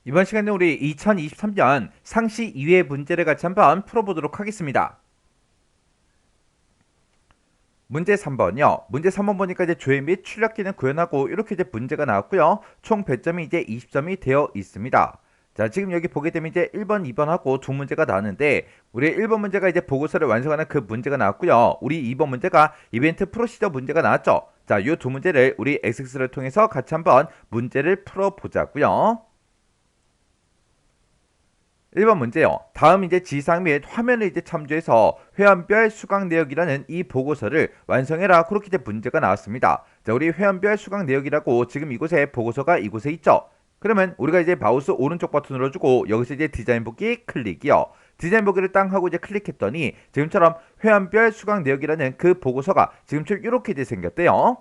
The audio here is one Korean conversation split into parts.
이번 시간에 우리 2023년 상시 2회 문제를 같이 한번 풀어보도록 하겠습니다. 문제 3번이요. 문제 3번 보니까 이제 조회 및 출력기는 구현하고 이렇게 이제 문제가 나왔고요. 총 배점이 이제 20점이 되어 있습니다. 자, 지금 여기 보게 되면 이제 1번, 2번하고 두 문제가 나왔는데 우리 1번 문제가 이제 보고서를 완성하는 그 문제가 나왔고요. 우리 2번 문제가 이벤트 프로시저 문제가 나왔죠. 자, 이 두 문제를 우리 XX를 통해서 같이 한번 문제를 풀어보자고요. 1번 문제요. 다음 이제 지상 및 화면을 이제 참조해서 회원별 수강 내역이라는 이 보고서를 완성해라. 그렇게 이제 문제가 나왔습니다. 자, 우리 회원별 수강 내역이라고 지금 이곳에 보고서가 이곳에 있죠. 그러면 우리가 이제 마우스 오른쪽 버튼 눌러주고 여기서 이제 디자인 보기 클릭이요. 디자인 보기를 땅 하고 이제 클릭했더니 지금처럼 회원별 수강 내역이라는 그 보고서가 지금처럼 이렇게 이제 생겼대요.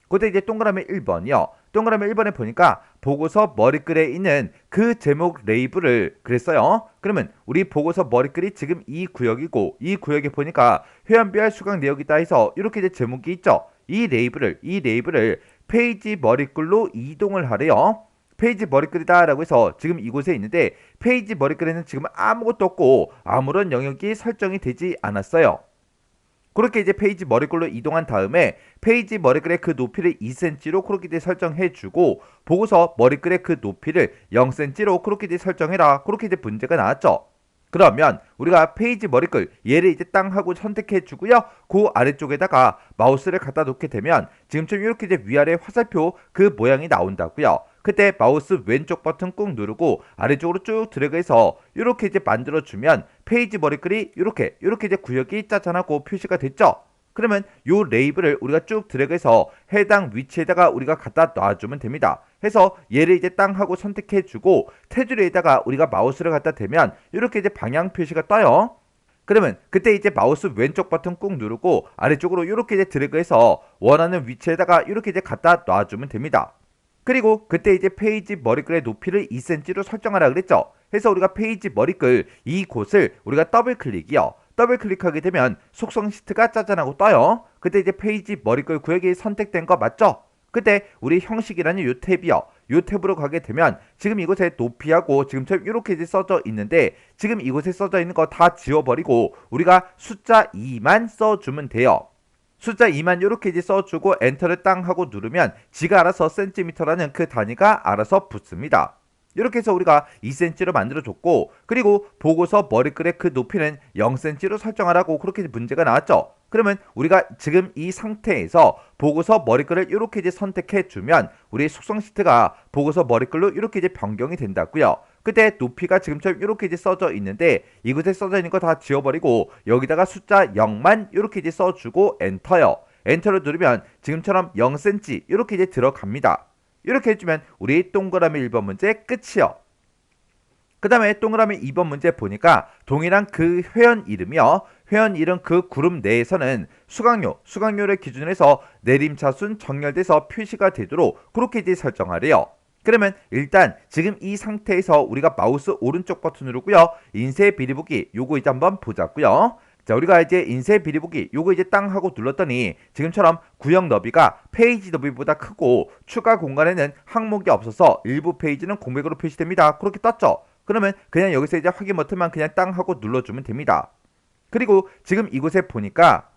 그때 이제 동그라미 1번이요. 동그라미 1번에 보니까 보고서 머리글에 있는 그 제목 레이블을 그랬어요. 그러면 우리 보고서 머리글이 지금 이 구역이고 이 구역에 보니까 회원별 수강 내역이다 해서 이렇게 이제 제목이 있죠. 이 레이블을 페이지 머리글로 이동을 하래요. 페이지 머리글이다 라고 해서 지금 이곳에 있는데 페이지 머리글에는 지금 아무것도 없고 아무런 영역이 설정이 되지 않았어요. 그렇게 이제 페이지 머리글로 이동한 다음에 페이지 머리글의 그 높이를 2cm로 그렇게 이제 설정해주고 보고서 머리글의 그 높이를 0cm로 그렇게 이제 설정해라. 그렇게 이제 문제가 나왔죠. 그러면 우리가 페이지 머리글 얘를 이제 땅 하고 선택해주고요. 그 아래쪽에다가 마우스를 갖다 놓게 되면 지금처럼 이렇게 이제 위아래 화살표 그 모양이 나온다고요. 그때 마우스 왼쪽 버튼 꾹 누르고 아래쪽으로 쭉 드래그해서 이렇게 이제 만들어주면 페이지 머리글이 이렇게 이제 구역이 짜잔하고 표시가 됐죠. 그러면 요 레이블을 우리가 쭉 드래그해서 해당 위치에다가 우리가 갖다 놔주면 됩니다. 해서 얘를 이제 땅 하고 선택해주고 테두리에다가 우리가 마우스를 갖다 대면 이렇게 이제 방향 표시가 떠요. 그러면 그때 이제 마우스 왼쪽 버튼 꾹 누르고 아래쪽으로 이렇게 이제 드래그해서 원하는 위치에다가 이렇게 이제 갖다 놔주면 됩니다. 그리고 그때 이제 페이지 머리글의 높이를 2cm로 설정하라 그랬죠. 해서 우리가 페이지 머리글 이곳을 우리가 더블 클릭이요. 더블 클릭하게 되면 속성 시트가 짜잔하고 떠요. 그때 이제 페이지 머리글 구역이 선택된 거 맞죠? 그때 우리 형식이라는 요 탭이요. 요 탭으로 가게 되면 지금 이곳에 높이하고 지금처럼 이렇게 이제 써져 있는데 지금 이곳에 써져 있는 거 다 지워버리고 우리가 숫자 2만 써주면 돼요. 숫자 2만 이렇게 이제 써주고 엔터를 땅 하고 누르면 지가 알아서 센티미터라는 그 단위가 알아서 붙습니다. 이렇게 해서 우리가 2cm로 만들어줬고 그리고 보고서 머리글의 그 높이는 0cm로 설정하라고 그렇게 문제가 나왔죠. 그러면 우리가 지금 이 상태에서 보고서 머리글을 이렇게 이제 선택해주면 우리 속성 시트가 보고서 머리글로 이렇게 이제 변경이 된다고요. 그때 높이가 지금처럼 이렇게 이제 써져 있는데 이곳에 써져 있는 거 다 지워버리고 여기다가 숫자 0만 이렇게 이제 써주고 엔터요. 엔터를 누르면 지금처럼 0cm 이렇게 이제 들어갑니다. 이렇게 해주면 우리 동그라미 1번 문제 끝이요. 그 다음에 동그라미 2번 문제 보니까 동일한 그 회원 이름이요. 회원 이름 그 그룹 내에서는 수강료를 기준으로 해서 내림차순 정렬돼서 표시가 되도록 그렇게 이제 설정하래요. 그러면 일단 지금 이 상태에서 우리가 마우스 오른쪽 버튼 누르고요. 인쇄 비리 보기 요거 이제 한번 보자고요. 자, 우리가 이제 인쇄 비리 보기 요거 이제 땅 하고 눌렀더니 지금처럼 구역 너비가 페이지 너비보다 크고 추가 공간에는 항목이 없어서 일부 페이지는 공백으로 표시됩니다. 그렇게 떴죠. 그러면 그냥 여기서 이제 확인 버튼만 그냥 땅 하고 눌러주면 됩니다. 그리고 지금 이곳에 보니까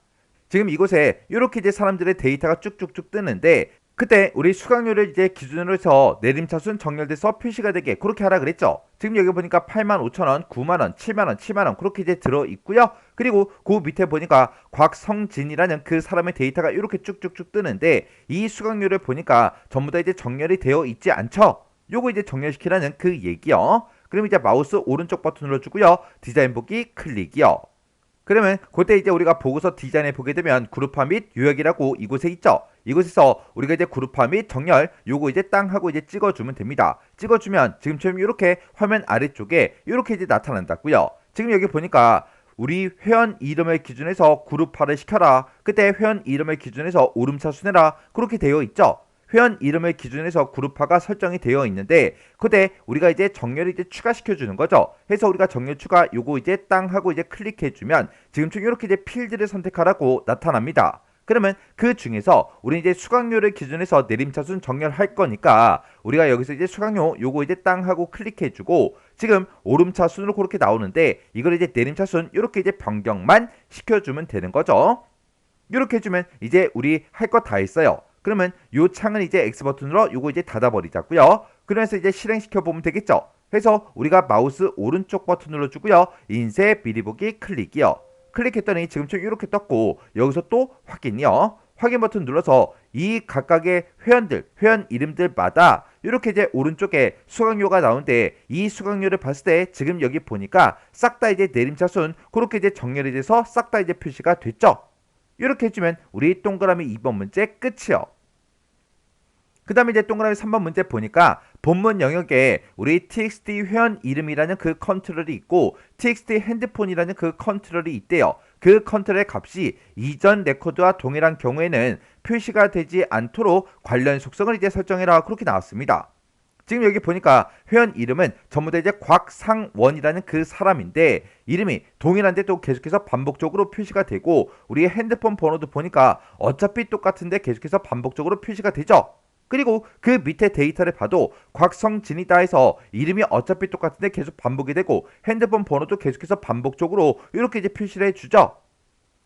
지금 이곳에 이렇게 이제 사람들의 데이터가 쭉쭉쭉 뜨는데 그때 우리 수강료를 이제 기준으로 해서 내림차순 정렬돼서 표시가 되게 그렇게 하라 그랬죠. 지금 여기 보니까 85,000원, 9만원, 7만원, 7만원 그렇게 이제 들어있고요. 그리고 그 밑에 보니까 곽성진이라는 그 사람의 데이터가 이렇게 쭉쭉쭉 뜨는데 이 수강료를 보니까 전부 다 이제 정렬이 되어 있지 않죠. 요거 이제 정렬시키라는 그 얘기요. 그럼 이제 마우스 오른쪽 버튼 눌러주고요. 디자인 보기 클릭이요. 그러면 그때 이제 우리가 보고서 디자인해 보게 되면 그룹화 및 요약이라고 이곳에 있죠. 이곳에서 우리가 이제 그룹화 및 정렬 요거 이제 땅 하고 이제 찍어주면 됩니다. 찍어주면 지금처럼 이렇게 화면 아래쪽에 이렇게 이제 나타난다고요. 지금 여기 보니까 우리 회원 이름을 기준해서 그룹화를 시켜라. 그때 회원 이름을 기준해서 오름차 순해라. 그렇게 되어 있죠. 회원 이름을 기준해서 그룹화가 설정이 되어 있는데 그때 우리가 이제 정렬을 이제 추가시켜 주는 거죠. 해서 우리가 정렬 추가 요거 이제 땅 하고 이제 클릭해 주면 지금처럼 이렇게 이제 필드를 선택하라고 나타납니다. 그러면 그 중에서 우리 이제 수강료를 기준해서 내림차순 정렬할 거니까 우리가 여기서 이제 수강료 요거 이제 땅 하고 클릭해주고 지금 오름차순으로 그렇게 나오는데 이걸 이제 내림차순 이렇게 이제 변경만 시켜주면 되는 거죠. 이렇게 해주면 이제 우리 할 거 다 했어요. 그러면 요 창은 이제 X 버튼으로 요거 이제 닫아버리자고요. 그래서 이제 실행시켜 보면 되겠죠. 그래서 우리가 마우스 오른쪽 버튼 눌러주고요. 인쇄 미리 보기 클릭이요. 클릭했더니 지금처럼 이렇게 떴고 여기서 또 확인이요. 확인 버튼 눌러서 이 각각의 회원 이름들마다 이렇게 이제 오른쪽에 수강료가 나오는데 이 수강료를 봤을 때 지금 여기 보니까 싹 다 이제 내림차순 그렇게 이제 정렬이 돼서 싹 다 이제 표시가 됐죠. 이렇게 해주면 우리 동그라미 2번 문제 끝이요. 그 다음에 이제 동그라미 3번 문제 보니까 본문 영역에 우리 txt 회원 이름이라는 그 컨트롤이 있고 txt 핸드폰이라는 그 컨트롤이 있대요. 그 컨트롤의 값이 이전 레코드와 동일한 경우에는 표시가 되지 않도록 관련 속성을 이제 설정해라 그렇게 나왔습니다. 지금 여기 보니까 회원 이름은 전부 다 이제 곽상원이라는 그 사람인데 이름이 동일한데 또 계속해서 반복적으로 표시가 되고 우리 핸드폰 번호도 보니까 어차피 똑같은데 계속해서 반복적으로 표시가 되죠. 그리고 그 밑에 데이터를 봐도 곽성진이다 해서 이름이 어차피 똑같은데 계속 반복이 되고 핸드폰 번호도 계속해서 반복적으로 이렇게 이제 표시를 해주죠.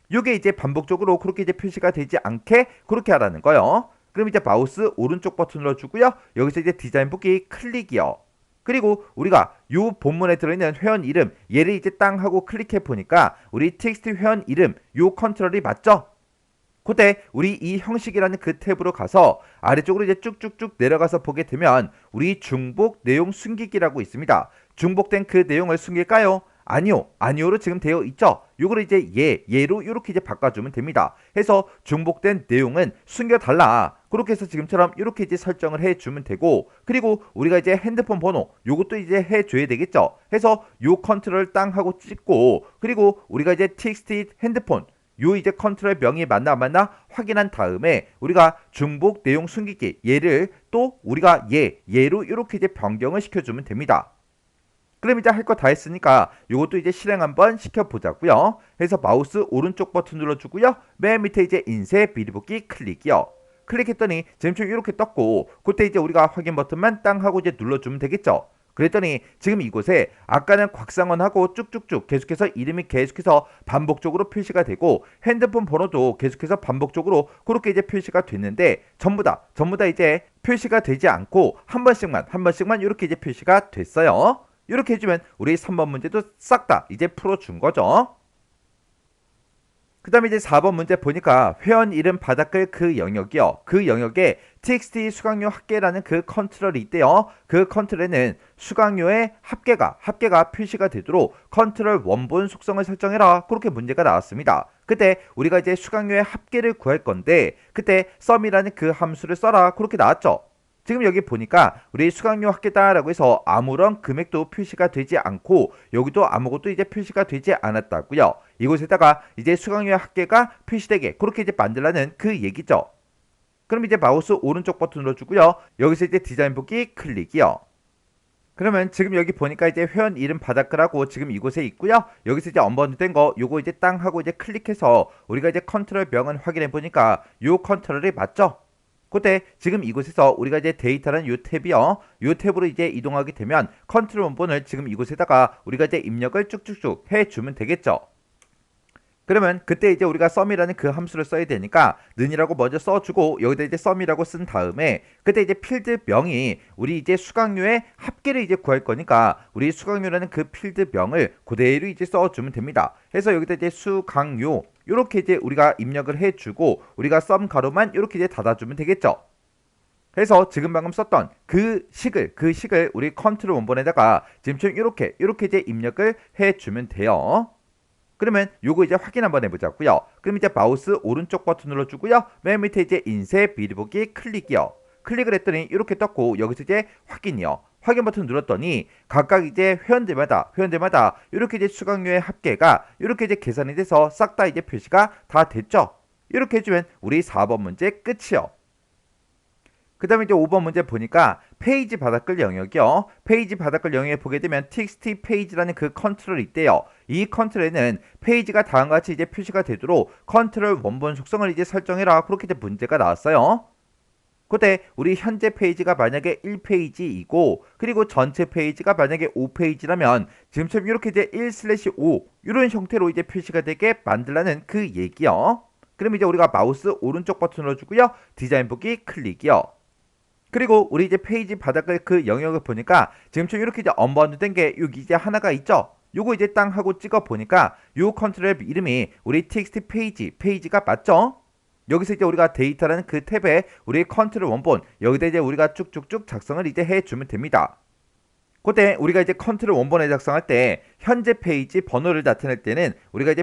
이게 이제 반복적으로 그렇게 이제 표시가 되지 않게 그렇게 하라는 거예요. 그럼 이제 마우스 오른쪽 버튼 눌러주고요. 여기서 이제 디자인 보기 클릭이요. 그리고 우리가 요 본문에 들어있는 회원 이름 얘를 이제 땅 하고 클릭해 보니까 우리 txt 회원 이름 요 컨트롤이 맞죠? 그때 우리 이 형식이라는 그 탭으로 가서 아래쪽으로 이제 쭉쭉쭉 내려가서 보게 되면 우리 중복 내용 숨기기라고 있습니다. 중복된 그 내용을 숨길까요? 아니요로 지금 되어 있죠. 요거를 이제 얘로 이렇게 이제 바꿔주면 됩니다. 해서 중복된 내용은 숨겨달라. 그렇게 해서 지금처럼 이렇게 이제 설정을 해주면 되고 그리고 우리가 이제 핸드폰 번호 요것도 이제 해줘야 되겠죠. 해서 요 컨트롤 땅 하고 찍고 그리고 우리가 이제 txt 핸드폰 요 이제 컨트롤 명이 맞나 안 맞나 확인한 다음에 우리가 중복 내용 숨기기 얘를 또 우리가 얘로 이렇게 이제 변경을 시켜주면 됩니다. 그럼 이제 할 거 다 했으니까 요것도 이제 실행 한번 시켜보자고요. 해서 마우스 오른쪽 버튼 눌러주고요. 맨 밑에 이제 인쇄 미리 보기 클릭이요. 클릭했더니 지금 좀 이렇게 떴고 그때 이제 우리가 확인 버튼만 땅 하고 이제 눌러주면 되겠죠. 그랬더니 지금 이곳에 아까는 곽상원하고 쭉쭉쭉 계속해서 이름이 계속해서 반복적으로 표시가 되고 핸드폰 번호도 계속해서 반복적으로 그렇게 이제 표시가 됐는데 전부 다 이제 표시가 되지 않고 한 번씩만 이렇게 이제 표시가 됐어요. 이렇게 해주면 우리 3번 문제도 싹 다 이제 풀어준 거죠. 그 다음에 이제 4번 문제 보니까 회원 이름 바닥글 그 영역이요. 그 영역에 txt 수강료 합계라는 그 컨트롤이 있대요. 그 컨트롤에는 수강료의 합계가 표시가 되도록 컨트롤 원본 속성을 설정해라. 그렇게 문제가 나왔습니다. 그때 우리가 이제 수강료의 합계를 구할 건데 그때 sum이라는 그 함수를 써라. 그렇게 나왔죠. 지금 여기 보니까 우리 수강료 합계다라고 해서 아무런 금액도 표시가 되지 않고 여기도 아무것도 이제 표시가 되지 않았다고요. 이곳에다가 이제 수강료 합계가 표시되게 그렇게 이제 만들라는 그 얘기죠. 그럼 이제 마우스 오른쪽 버튼 눌러주고요. 여기서 이제 디자인 보기 클릭이요. 그러면 지금 여기 보니까 이제 회원 이름 바닥글하고 지금 이곳에 있고요. 여기서 이제 언번된 거 요거 이제 땅 하고 이제 클릭해서 우리가 이제 컨트롤 명은 확인해 보니까 요 컨트롤이 맞죠? 그때 지금 이곳에서 우리가 이제 데이터라는 요 탭이요. 요 탭으로 이제 이동하게 되면 컨트롤 원본을 지금 이곳에다가 우리가 이제 입력을 쭉쭉쭉 해주면 되겠죠. 그러면 그때 이제 우리가 sum이라는 그 함수를 써야 되니까 는이라고 먼저 써주고 여기다 이제 sum이라고 쓴 다음에 그때 이제 필드명이 우리 이제 수강료의 합계를 이제 구할 거니까 우리 수강료라는 그 필드명을 그대로 이제 써주면 됩니다. 해서 여기다 이제 수강료 이렇게 이제 우리가 입력을 해주고 우리가 sum 가로만 이렇게 이제 닫아주면 되겠죠. 그래서 지금 방금 썼던 그 식을 우리 컨트롤 원본에다가 지금처럼 이렇게 이제 입력을 해주면 돼요. 그러면 요거 이제 확인 한번 해보자고요. 그럼 이제 마우스 오른쪽 버튼 눌러주고요. 맨 밑에 이제 인쇄 미리 보기 클릭이요. 클릭을 했더니 이렇게 떴고 여기서 이제 확인이요. 확인 버튼 눌렀더니 각각 이제 회원들마다 이렇게 이제 수강료의 합계가 이렇게 이제 계산이 돼서 싹 다 이제 표시가 다 됐죠. 이렇게 해주면 우리 4번 문제 끝이요. 그 다음에 이제 5번 문제 보니까 페이지 바닥글 영역이요. 페이지 바닥글 영역에 보게 되면 txt 페이지라는 그 컨트롤이 있대요. 이 컨트롤에는 페이지가 다음과 같이 이제 표시가 되도록 컨트롤 원본 속성을 이제 설정해라. 그렇게 이제 문제가 나왔어요. 그때 우리 현재 페이지가 만약에 1페이지이고 그리고 전체 페이지가 만약에 5페이지라면 지금처럼 이렇게 이제 1/5 이런 형태로 이제 표시가 되게 만들라는 그 얘기요. 그럼 이제 우리가 마우스 오른쪽 버튼을 주고요. 디자인 보기 클릭이요. 그리고 우리 이제 페이지 바닥을 그 영역을 보니까 지금처럼 이렇게 이제 언바운드된 게 여기 이제 하나가 있죠. 요거 이제 땅 하고 찍어 보니까 요 컨트롤 이름이 우리 txt 페이지가 맞죠? 여기서 이제 우리가 데이터라는 그 탭에 우리 컨트롤 원본 여기다 이제 우리가 쭉쭉쭉 작성을 이제 해주면 됩니다. 그때 우리가 이제 컨트롤 원본에 작성할 때 현재 페이지 번호를 나타낼 때는 우리가 이제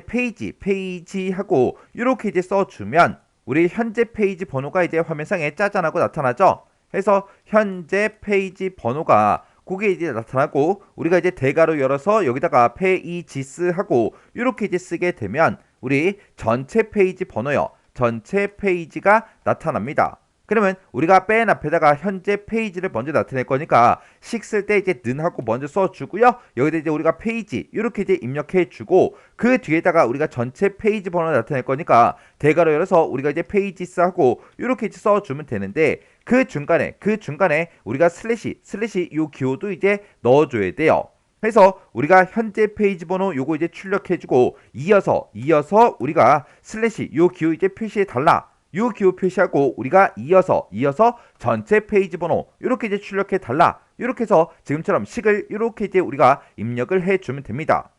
페이지하고 이렇게 이제 써주면 우리 현재 페이지 번호가 이제 화면상에 짜잔하고 나타나죠. 해서 현재 페이지 번호가 그게 이제 나타나고 우리가 이제 대괄호 열어서 여기다가 페이지스 하고 이렇게 이제 쓰게 되면 우리 전체 페이지 번호요. 전체 페이지가 나타납니다. 그러면 우리가 맨 앞에다가 현재 페이지를 먼저 나타낼 거니까 식 쓸 때 이제 는하고 먼저 써주고요. 여기다 이제 우리가 페이지 이렇게 이제 입력해주고 그 뒤에다가 우리가 전체 페이지 번호 나타낼 거니까 대괄호 열어서 우리가 이제 페이지스 하고 이렇게 이제 써주면 되는데 그 중간에 우리가 슬래시 요 기호도 이제 넣어줘야 돼요. 그래서 우리가 현재 페이지 번호 요거 이제 출력해주고 이어서 우리가 슬래시 요 기호 이제 표시해 달라. 요 기호 표시하고 우리가 이어서 전체 페이지 번호 이렇게 이제 출력해 달라. 이렇게 해서 지금처럼 식을 이렇게 이제 우리가 입력을 해주면 됩니다.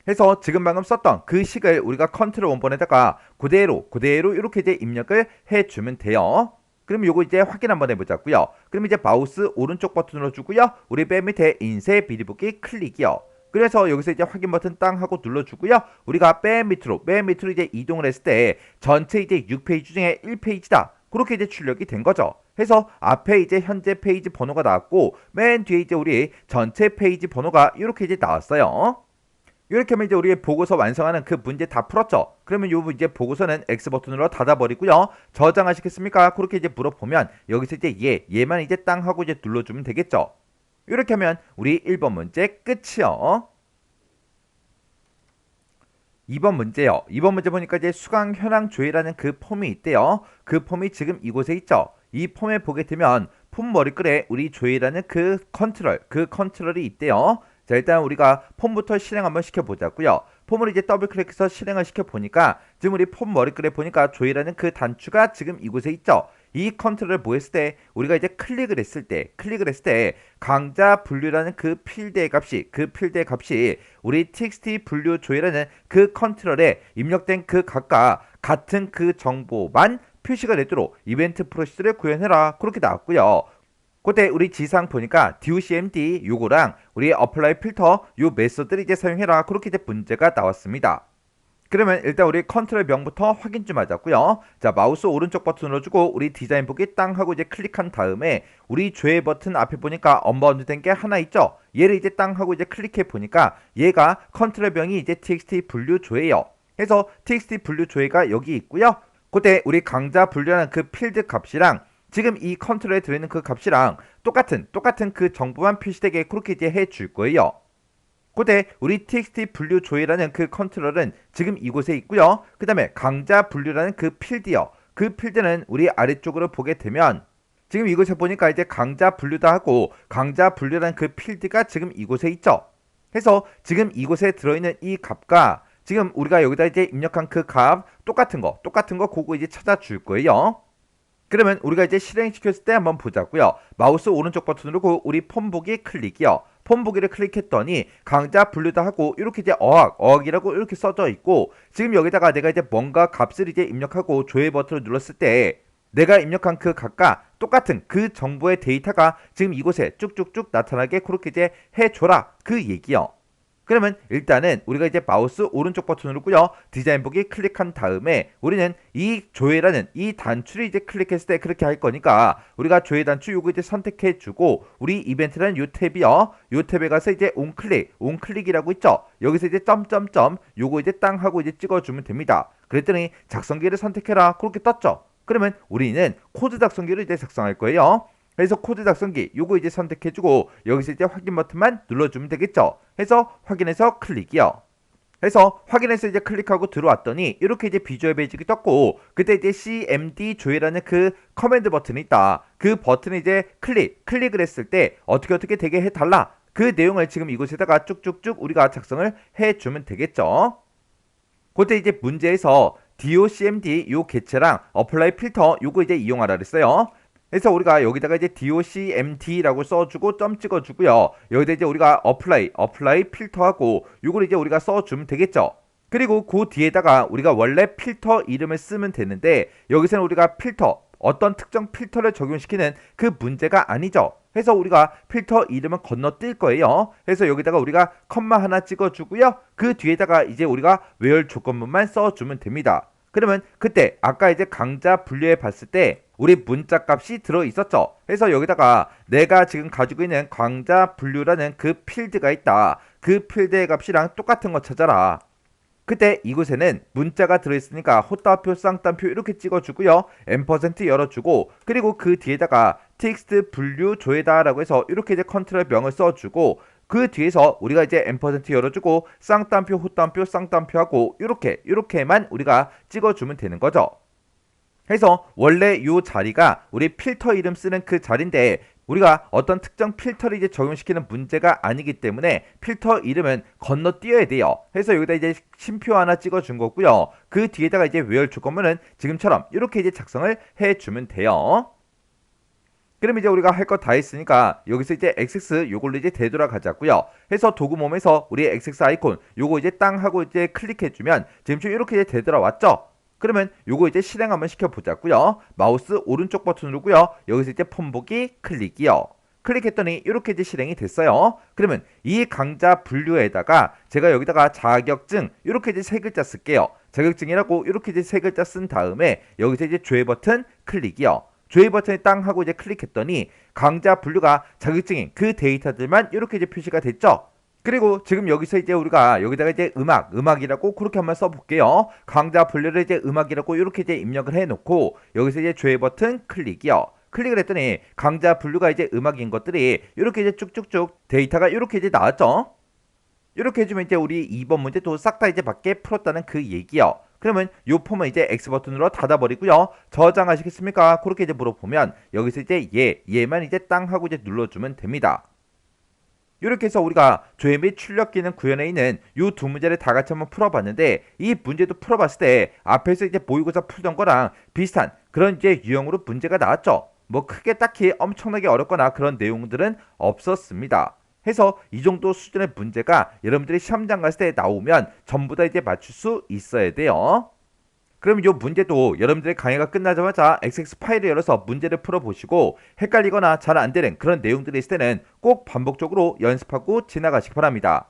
해서 지금 방금 썼던 그 식을 우리가 컨트롤 원본에다가 그대로 이렇게 이제 입력을 해주면 돼요. 그럼 요거 이제 확인 한번 해보자고요. 그럼 이제 마우스 오른쪽 버튼으로 주고요. 우리 맨 밑에 인쇄 비디보기 클릭이요. 그래서 여기서 이제 확인 버튼 땅 하고 눌러주고요. 우리가 맨 밑으로 이제 이동을 했을 때 전체 이제 6페이지 중에 1페이지다. 그렇게 이제 출력이 된 거죠. 해서 앞에 이제 현재 페이지 번호가 나왔고 맨 뒤에 이제 우리 전체 페이지 번호가 이렇게 이제 나왔어요. 이렇게 하면 이제 우리 보고서 완성하는 그 문제 다 풀었죠. 그러면 요 이제 보고서는 X 버튼으로 닫아버리고요. 저장하시겠습니까? 그렇게 이제 물어보면 여기서 이제 얘만 이제 땅 하고 이제 눌러주면 되겠죠. 이렇게 하면 우리 1번 문제 끝이요. 2번 문제요. 2번 문제 보니까 이제 수강 현황 조회라는 그 폼이 있대요. 그 폼이 지금 이곳에 있죠. 이 폼에 보게 되면 폼 머리글에 우리 조회라는 그 컨트롤이 있대요. 자, 일단 우리가 폼부터 실행 한번 시켜보자고요. 폼을 이제 더블 클릭해서 실행을 시켜보니까 지금 우리 폼 머리글에 보니까 조회라는 그 단추가 지금 이곳에 있죠. 이 컨트롤을 뭐 했을 때 우리가 이제 클릭을 했을 때 강자 분류라는 그 필드의 값이 우리 txt 분류 조회라는 그 컨트롤에 입력된 그 값과 같은 그 정보만 표시가 되도록 이벤트 프로시스를 구현해라. 그렇게 나왔고요. 그때 우리 지상 보니까 docmd 요거랑 우리 apply 필터 요 메소드를 이제 사용해라. 그렇게 이제 문제가 나왔습니다. 그러면 일단 우리 컨트롤 명부터 확인 좀 하자고요. 자, 마우스 오른쪽 버튼으로 주고 우리 디자인 보기 땅 하고 이제 클릭한 다음에 우리 조회 버튼 앞에 보니까 언바운드 된 게 하나 있죠. 얘를 이제 땅 하고 이제 클릭해 보니까 얘가 컨트롤 명이 이제 txt 분류 조회요. 그래서 txt 분류 조회가 여기 있고요. 그때 우리 강자 분류라는 그 필드 값이랑 지금 이 컨트롤에 들어있는 그 값이랑 똑같은 그 정보만 표시되게 그렇게 이제 해줄 거예요. 그때 우리 txt 분류 조회라는 그 컨트롤은 지금 이곳에 있고요. 그 다음에 강자 분류라는 그 필드요. 그 필드는 우리 아래쪽으로 보게 되면 지금 이곳에 보니까 이제 강자 분류다 하고 강자 분류라는 그 필드가 지금 이곳에 있죠. 해서 지금 이곳에 들어있는 이 값과 지금 우리가 여기다 이제 입력한 그 값 똑같은 거 그거 이제 찾아줄 거예요. 그러면 우리가 이제 실행시켰을 때 한번 보자고요. 마우스 오른쪽 버튼으로 우리 폼 보기 클릭이요. 폼 보기를 클릭했더니 강자 분류다 하고 이렇게 이제 어학이라고 이렇게 써져 있고 지금 여기다가 내가 이제 뭔가 값을 이제 입력하고 조회 버튼을 눌렀을 때 내가 입력한 그 값과 똑같은 그 정보의 데이터가 지금 이곳에 쭉쭉쭉 나타나게 그렇게 이제 해줘라 그 얘기요. 그러면 일단은 우리가 이제 마우스 오른쪽 버튼을 누르고요. 디자인 보기 클릭한 다음에 우리는 이 조회라는 이 단추를 이제 클릭했을 때 그렇게 할 거니까 우리가 조회 단추 요거 이제 선택해 주고 우리 이벤트라는 요 탭이요. 요 탭에 가서 이제 온클릭이라고 있죠. 여기서 이제 점점점 요거 이제 땅 하고 이제 찍어 주면 됩니다. 그랬더니 작성기를 선택해라. 그렇게 떴죠. 그러면 우리는 코드 작성기를 이제 작성할 거예요. 그래서 코드 작성기 요거 이제 선택해주고 여기서 이제 확인 버튼만 눌러주면 되겠죠. 해서 확인해서 클릭이요. 해서 확인해서 이제 클릭하고 들어왔더니 이렇게 이제 비주얼 베이직이 떴고, 그때 이제 cmd 조회라는 그 커맨드 버튼이 있다. 그 버튼을 이제 클릭을 했을 때 어떻게 되게 해달라. 그 내용을 지금 이곳에다가 쭉쭉쭉 우리가 작성을 해주면 되겠죠. 그때 이제 문제에서 docmd 요 개체랑 apply 필터 요거 이제 이용하라 그랬어요. 그래서 우리가 여기다가 이제 docmd라고 써주고 점 찍어주고요. 여기다 이제 우리가 apply 필터하고 요걸 이제 우리가 써주면 되겠죠. 그리고 그 뒤에다가 우리가 원래 필터 이름을 쓰면 되는데 여기서는 우리가 필터 어떤 특정 필터를 적용시키는 그 문제가 아니죠. 그래서 우리가 필터 이름은 건너뛸 거예요. 그래서 여기다가 우리가 컴마 하나 찍어주고요. 그 뒤에다가 이제 우리가 where 조건문만 써주면 됩니다. 그러면 그때 아까 이제 강자 분류해 봤을 때 우리 문자 값이 들어 있었죠. 그래서 여기다가 내가 지금 가지고 있는 강자 분류라는 그 필드가 있다. 그 필드의 값이랑 똑같은 거 찾아라. 그때 이곳에는 문자가 들어있으니까 호따표 쌍따표 이렇게 찍어주고요. 앰퍼센트 열어주고 그리고 그 뒤에다가 텍스트 분류 조회다 라고 해서 이렇게 이제 컨트롤 명을 써주고 그 뒤에서 우리가 이제 앰퍼센트 열어주고 쌍따표 호따표 쌍따표 하고 이렇게만 우리가 찍어주면 되는 거죠. 그래서 원래 이 자리가 우리 필터 이름 쓰는 그 자리인데 우리가 어떤 특정 필터를 이제 적용시키는 문제가 아니기 때문에 필터 이름은 건너뛰어야 돼요. 그래서 여기다 이제 쉼표 하나 찍어준 거고요. 그 뒤에다가 이제 where 조건문은 지금처럼 이렇게 이제 작성을 해주면 돼요. 그럼 이제 우리가 할 거 다 했으니까 여기서 이제 XX 요걸로 이제 되돌아가자고요. 해서 도구 몸에서 우리 XX 아이콘 요거 이제 땅 하고 이제 클릭해주면 지금 이렇게 이제 되돌아왔죠. 그러면 요거 이제 실행 한번 시켜보자고요. 마우스 오른쪽 버튼 누르고요. 여기서 이제 폰 보기 클릭이요. 클릭했더니 이렇게 이제 실행이 됐어요. 그러면 이 강자 분류에다가 제가 여기다가 자격증 이렇게 이제 세 글자 쓸게요. 자격증이라고 이렇게 이제 세 글자 쓴 다음에 여기서 이제 조회 버튼 클릭이요. 조회 버튼에 땅 하고 이제 클릭했더니 강자 분류가 자격증인 그 데이터들만 이렇게 이제 표시가 됐죠. 그리고 지금 여기서 이제 우리가 여기다가 이제 음악이라고 그렇게 한번 써볼게요. 강자 분류를 이제 음악이라고 이렇게 이제 입력을 해놓고 여기서 이제 조회 버튼 클릭이요. 클릭을 했더니 강자 분류가 이제 음악인 것들이 이렇게 이제 쭉쭉쭉 데이터가 이렇게 이제 나왔죠. 이렇게 해주면 이제 우리 2번 문제도 싹 다 이제 밖에 풀었다는 그 얘기요. 그러면 요 폼은 이제 X 버튼으로 닫아버리고요. 저장하시겠습니까? 그렇게 이제 물어보면 여기서 이제 얘만 이제 땅 하고 이제 눌러주면 됩니다. 이렇게 해서 우리가 조회 및 출력 기능 구현에 있는 이 두 문제를 다 같이 한번 풀어봤는데 이 문제도 풀어봤을 때 앞에서 이제 모의고사 풀던 거랑 비슷한 그런 이제 유형으로 문제가 나왔죠. 뭐 크게 딱히 엄청나게 어렵거나 그런 내용들은 없었습니다. 해서 이 정도 수준의 문제가 여러분들이 시험장 갔을 때 나오면 전부 다 이제 맞출 수 있어야 돼요. 그럼 이 문제도 여러분들의 강의가 끝나자마자 XX 파일을 열어서 문제를 풀어보시고 헷갈리거나 잘 안되는 그런 내용들이 있을 때는 꼭 반복적으로 연습하고 지나가시기 바랍니다.